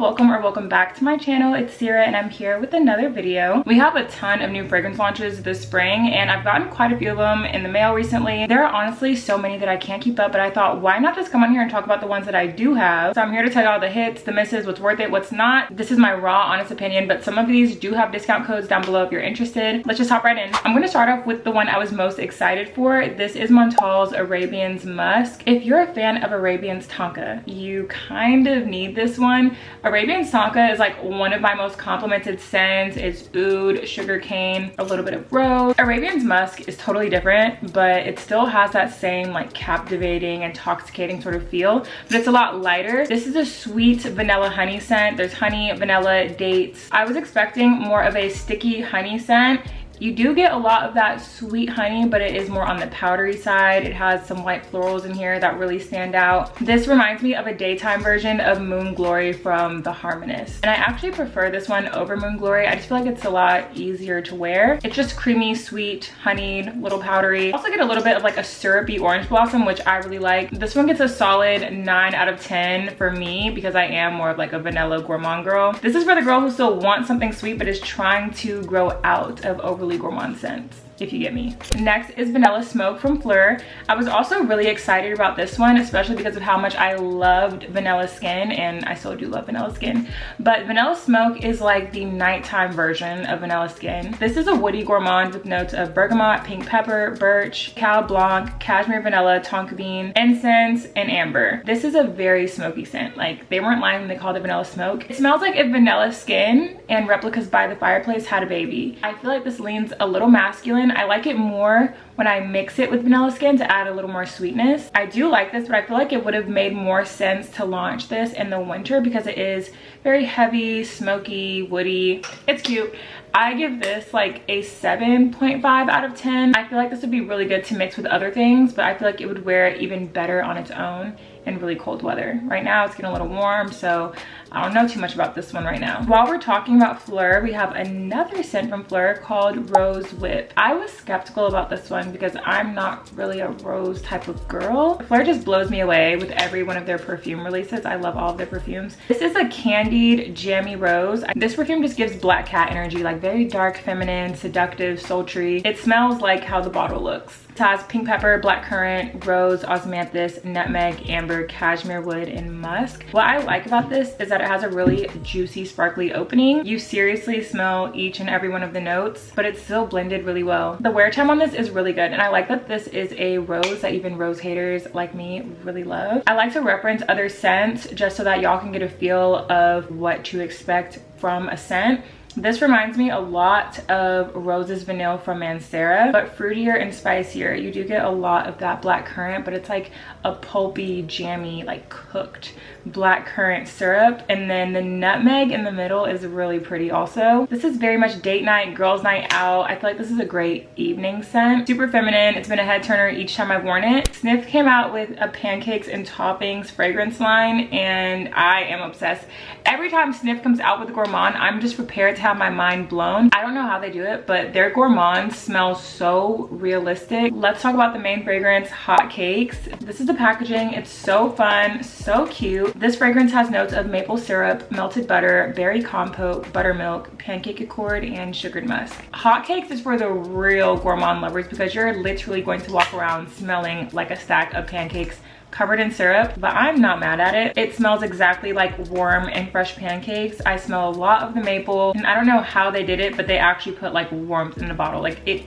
welcome or welcome back to my channel. It's Sierra and I'm here with another video. We have a ton of new fragrance launches this spring and I've gotten quite a few of them in the mail recently. There are honestly so many that I can't keep up, but I thought why not just come on here and talk about the ones that I do have. So I'm here to tell you all the hits, the misses, what's worth it, what's not. This is my raw honest opinion, but some of these do have discount codes down below if you're interested. Let's just hop right in. I'm going to start off with the one I was most excited for. This is Montblanc's Arabians Musk. If you're a fan of Arabians Tonka, you kind of need this one. Arabian Tonka is like one of my most complimented scents. It's oud, sugarcane, a little bit of rose. Arabian's Musk is totally different, but it still has that same like captivating, intoxicating sort of feel, but it's a lot lighter. This is a sweet vanilla honey scent. There's honey, vanilla, dates. I was expecting more of a sticky honey scent. You do get a lot of that sweet honey, but it is more on the powdery side. It has some white florals in here that really stand out. This reminds me of a daytime version of Moon Glory from The Harmonist. And I actually prefer this one over Moon Glory. I just feel like it's a lot easier to wear. It's just creamy, sweet, honeyed, little powdery. Also get a little bit of like a syrupy orange blossom, which I really like. This one gets a solid 9 out of 10 for me because I am more of like a vanilla gourmand girl. This is for the girl who still wants something sweet but is trying to grow out of overly gourmand scents, if you get me. Next is Vanilla Smoke from Flur. I was also really excited about this one, especially because of how much I loved Vanilla Skin, and I still do love Vanilla Skin. But Vanilla Smoke is like the nighttime version of Vanilla Skin. This is a woody gourmand with notes of bergamot, pink pepper, birch, Cal Blanc, cashmere vanilla, tonka bean, incense, and amber. This is a very smoky scent. Like, they weren't lying when they called it Vanilla Smoke. It smells like if Vanilla Skin and Replica's By the Fireplace had a baby. I feel like this leans a little masculine. I like it more when I mix it with Vanilla Skin to add a little more sweetness. I do like this, but I feel like it would have made more sense to launch this in the winter because it is very heavy, smoky, woody. It's cute. I give this like a 7.5 out of 10. I feel like this would be really good to mix with other things, but I feel like it would wear even better on its own in really cold weather. Right now it's getting a little warm, so I don't know too much about this one right now. While we're talking about Fleur, we have another scent from Fleur called Rose Whip. I was skeptical about this one because I'm not really a rose type of girl. Fleur just blows me away with every one of their perfume releases. I love all of their perfumes. This is a candied jammy rose. This perfume just gives black cat energy, like very dark, feminine, seductive, sultry. It smells like how the bottle looks. It has pink pepper, blackcurrant, rose, osmanthus, nutmeg, amber, cashmere wood, and musk. What I like about this is that it has a really juicy, sparkly opening. You seriously smell each and every one of the notes, but it's still blended really well. The wear time on this is really good, and I like that this is a rose that even rose haters like me really love. I like to reference other scents just so that y'all can get a feel of what to expect from a scent. This reminds me a lot of Rose's Vanille from Mancera, but fruitier and spicier. You do get a lot of that black currant, but it's like a pulpy, jammy, like cooked black currant syrup. And then the nutmeg in the middle is really pretty also. This is very much date night, girls night out. I feel like this is a great evening scent. Super feminine. It's been a head turner each time I've worn it. Snif came out with a pancakes and toppings fragrance line, and I am obsessed. Every time Snif comes out with a gourmand, I'm just prepared to have my mind blown. I don't know how they do it, but their gourmands smell so realistic. Let's talk about the main fragrance, Hot Cakes. This is the packaging. It's so fun, so cute. This fragrance has notes of maple syrup, melted butter, berry compote, buttermilk, pancake accord, and sugared musk. Hot Cakes is for the real gourmand lovers because you're literally going to walk around smelling like a stack of pancakes covered in syrup, but I'm not mad at it. It smells exactly like warm and fresh pancakes. I smell a lot of the maple, and I don't know how they did it, but they actually put like warmth in the bottle. Like, it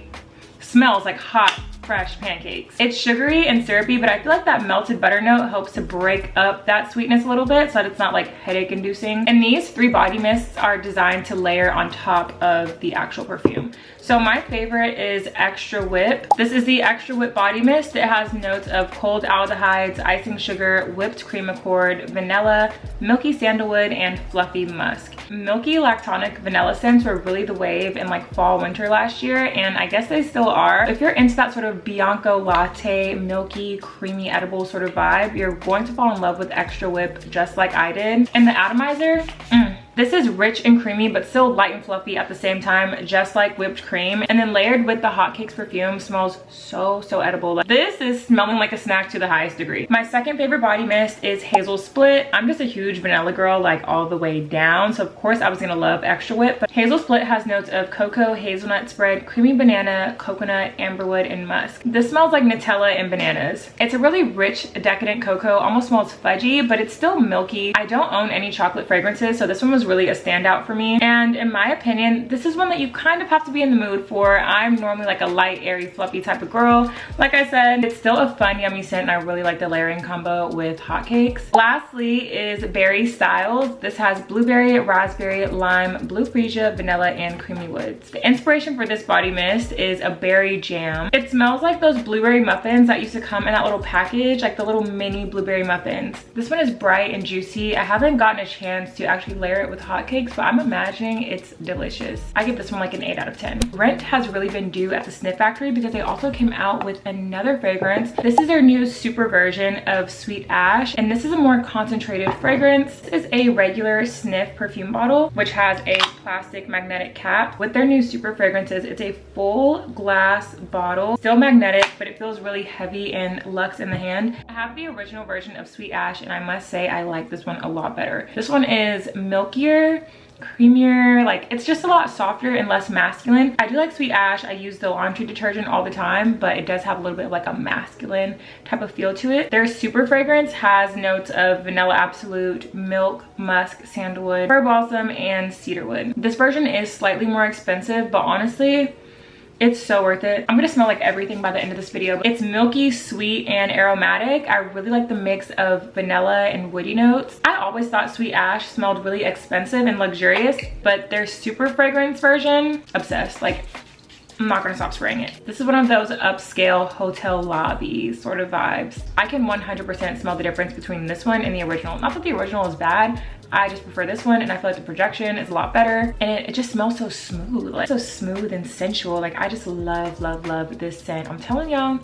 smells like hot, fresh pancakes. It's sugary and syrupy, but I feel like that melted butter note helps to break up that sweetness a little bit so that it's not like headache inducing. And these 3 body mists are designed to layer on top of the actual perfume. So my favorite is Extra Whip. This is the Extra Whip body mist. It has notes of cold aldehydes, icing sugar, whipped cream accord, vanilla, milky sandalwood, and fluffy musk. Milky lactonic vanilla scents were really the wave in like fall, winter last year, and I guess they still are. If you're into that sort of Bianco latte, milky, creamy, edible sort of vibe, you're going to fall in love with Extra Whip just like I did. And the atomizer, This is rich and creamy, but still light and fluffy at the same time, just like whipped cream. And then layered with the Hot Cakes perfume, smells so edible. Like, this is smelling like a snack to the highest degree. My second favorite body mist is Hazel Split. I'm just a huge vanilla girl, like all the way down. So of course I was gonna love Extra Whip, but Hazel Split has notes of cocoa, hazelnut spread, creamy banana, coconut, amberwood, and musk. This smells like Nutella and bananas. It's a really rich, decadent cocoa, almost smells fudgy, but it's still milky. I don't own any chocolate fragrances, so this one was really a standout for me. And in my opinion, this is one that you kind of have to be in the mood for. I'm normally like a light, airy, fluffy type of girl. Like I said, it's still a fun, yummy scent, and I really like the layering combo with Hot Cakes. Lastly is Berry Styles. This has blueberry, raspberry, lime, blue freesia, vanilla, and creamy woods. The inspiration for this body mist is a berry jam. It smells like those blueberry muffins that used to come in that little package, like the little mini blueberry muffins. This one is bright and juicy. I haven't gotten a chance to actually layer it with Hot Cakes, but I'm imagining it's delicious. I give this one like an 8 out of 10. Rent has really been due at the Snif Factory because they also came out with another fragrance. This is their new super version of Sweet Ash, and this is a more concentrated fragrance. This is a regular Snif perfume bottle, which has a plastic magnetic cap. With their new super fragrances, it's a full glass bottle, still magnetic, but it feels really heavy and luxe in the hand. I have the original version of Sweet Ash, and I must say I like this one a lot better. This one is milkier, creamier, like it's just a lot softer and less masculine. I do like Sweet Ash. I use the laundry detergent all the time, but it does have a little bit of like a masculine type of feel to it. Their super fragrance has notes of vanilla absolute, milk, musk, sandalwood, fir balsam, and cedarwood. This version is slightly more expensive, but honestly, it's so worth it. I'm gonna smell like everything by the end of this video. It's milky, sweet, and aromatic. I really like the mix of vanilla and woody notes. I always thought Sweet Ash smelled really expensive and luxurious, but their super fragrance version, obsessed. Like, I'm not gonna stop spraying it. This is one of those upscale hotel lobby sort of vibes. I can 100% smell the difference between this one and the original. Not that the original is bad, I just prefer this one, and I feel like the projection is a lot better, and it just smells so smooth, like so smooth and sensual. Like, I just love this scent. I'm telling y'all,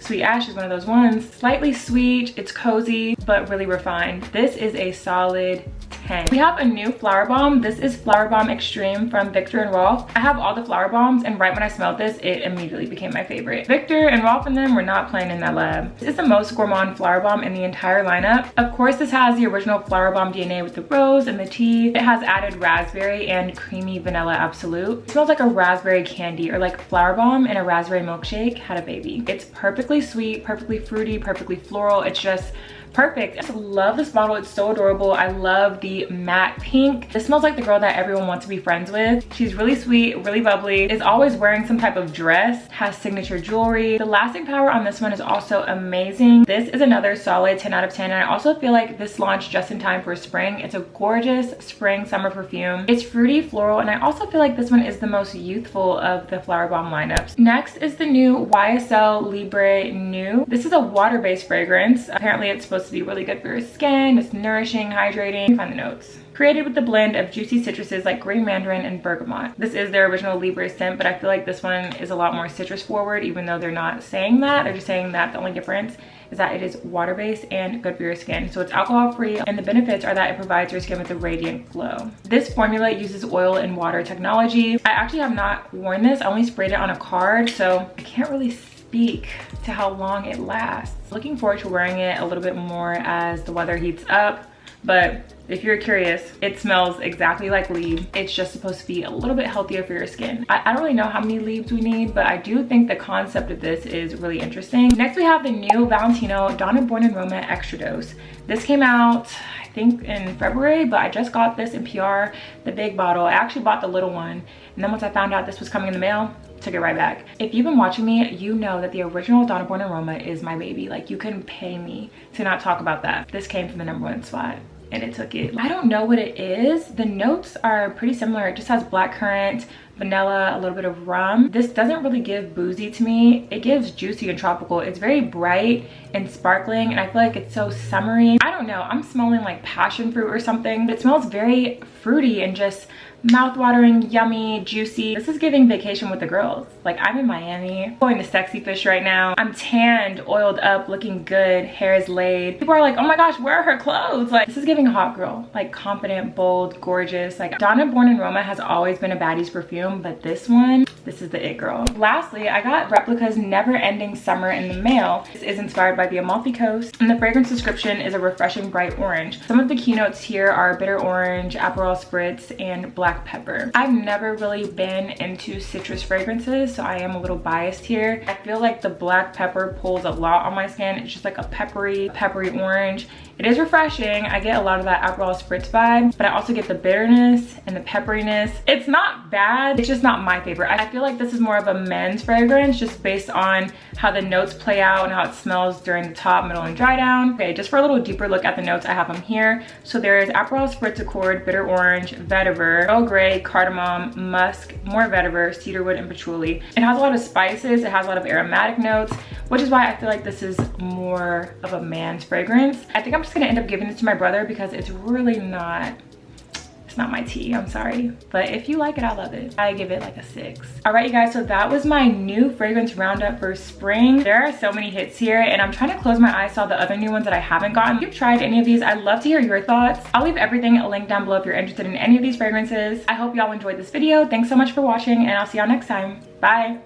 Sweet Ash is one of those ones. Slightly sweet, it's cozy, but really refined. This is a solid 10. We have a new flower bomb. This is Flower Bomb Extreme from Victor and Rolf. I have all the flower bombs, and right when I smelled this, it immediately became my favorite. Victor and Rolf and them were not playing in that lab. This is the most gourmand flower bomb in the entire lineup. Of course, this has the original flower bomb DNA with the rose and the tea. It has added raspberry and creamy vanilla absolute. It smells like a raspberry candy, or like flower bomb and a raspberry milkshake had a baby. It's perfectly sweet, perfectly fruity, perfectly floral. It's just perfect. I just love this bottle. It's so adorable. I love the matte pink. This smells like the girl that everyone wants to be friends with. She's really sweet, really bubbly, is always wearing some type of dress, has signature jewelry. The lasting power on this one is also amazing. This is another solid 10 out of 10, and I also feel like this launched just in time for spring. It's a gorgeous spring summer perfume. It's fruity, floral, and I also feel like this one is the most youthful of the flower bomb lineups. Next is the new YSL Libre New. This is a water-based fragrance. Apparently it's supposed to be really good for your skin. It's nourishing, hydrating. Find the notes. Created with the blend of juicy citruses like green mandarin and bergamot. This is their original Libre scent, but I feel like this one is a lot more citrus forward, even though they're not saying that. They're just saying that the only difference is that it is water-based and good for your skin. So it's alcohol-free, and the benefits are that it provides your skin with a radiant glow. This formula uses oil and water technology. I actually have not worn this. I only sprayed it on a card, so I can't really speak to how long it lasts. Looking forward to wearing it a little bit more as the weather heats up, but if you're curious, it smells exactly like Libre. It's just supposed to be a little bit healthier for your skin. I don't really know how many Libres we need, but I do think the concept of this is really interesting. Next, we have the new Valentino Donna Born in Roma Extra Dose. This came out, I think, in February, but I just got this in PR, the big bottle. I actually bought the little one, and then once I found out this was coming in the mail, took it right back. If you've been watching me, you know that the original Donna Born in Roma is my baby. Like, you couldn't pay me to not talk about that. This came from the #1 spot, and it took it. I don't know what it is. The notes are pretty similar. It just has blackcurrant, vanilla, a little bit of rum. This doesn't really give boozy to me. It gives juicy and tropical. It's very bright and sparkling, and I feel like it's so summery. I don't know, I'm smelling like passion fruit or something. It smells very fruity and just mouth-watering, yummy, juicy. This is giving vacation with the girls. Like, I'm in Miami, going to Sexy Fish right now. I'm tanned, oiled up, looking good, hair is laid. People are like, oh my gosh, where are her clothes? Like, this is giving a hot girl. Like, confident, bold, gorgeous. Like, Donna Born in Roma has always been a baddie's perfume, but this one, this is the it girl. Lastly, I got Replica's Never Ending Summer in the mail. This is inspired by the Amalfi Coast, and the fragrance description is a refreshing bright orange. Some of the keynotes here are bitter orange, Aperol spritz, and black pepper. I've never really been into citrus fragrances, so I am a little biased here. I feel like the black pepper pulls a lot on my skin. It's just like a peppery orange. It is refreshing. I get a lot of that Aperol spritz vibe, but I also get the bitterness and the pepperiness. It's not bad, it's just not my favorite. I feel like this is more of a men's fragrance just based on how the notes play out and how it smells during the top, middle, and dry down. Okay, just for a little deeper look at the notes, I have them here. So there's Aperol spritz accord, bitter orange, vetiver, Earl Grey, cardamom, musk, more vetiver, cedarwood, and patchouli. It has a lot of spices, it has a lot of aromatic notes, which is why I feel like this is more of a man's fragrance. I think I'm just gonna end up giving this to my brother because it's really not, it's not my tea, I'm sorry. But if you like it, I love it. I give it like a 6. All right, you guys, so that was my new fragrance roundup for spring. There are so many hits here, and I'm trying to close my eyes to all the other new ones that I haven't gotten. If you've tried any of these, I'd love to hear your thoughts. I'll leave everything linked down below if you're interested in any of these fragrances. I hope y'all enjoyed this video. Thanks so much for watching, and I'll see y'all next time. Bye.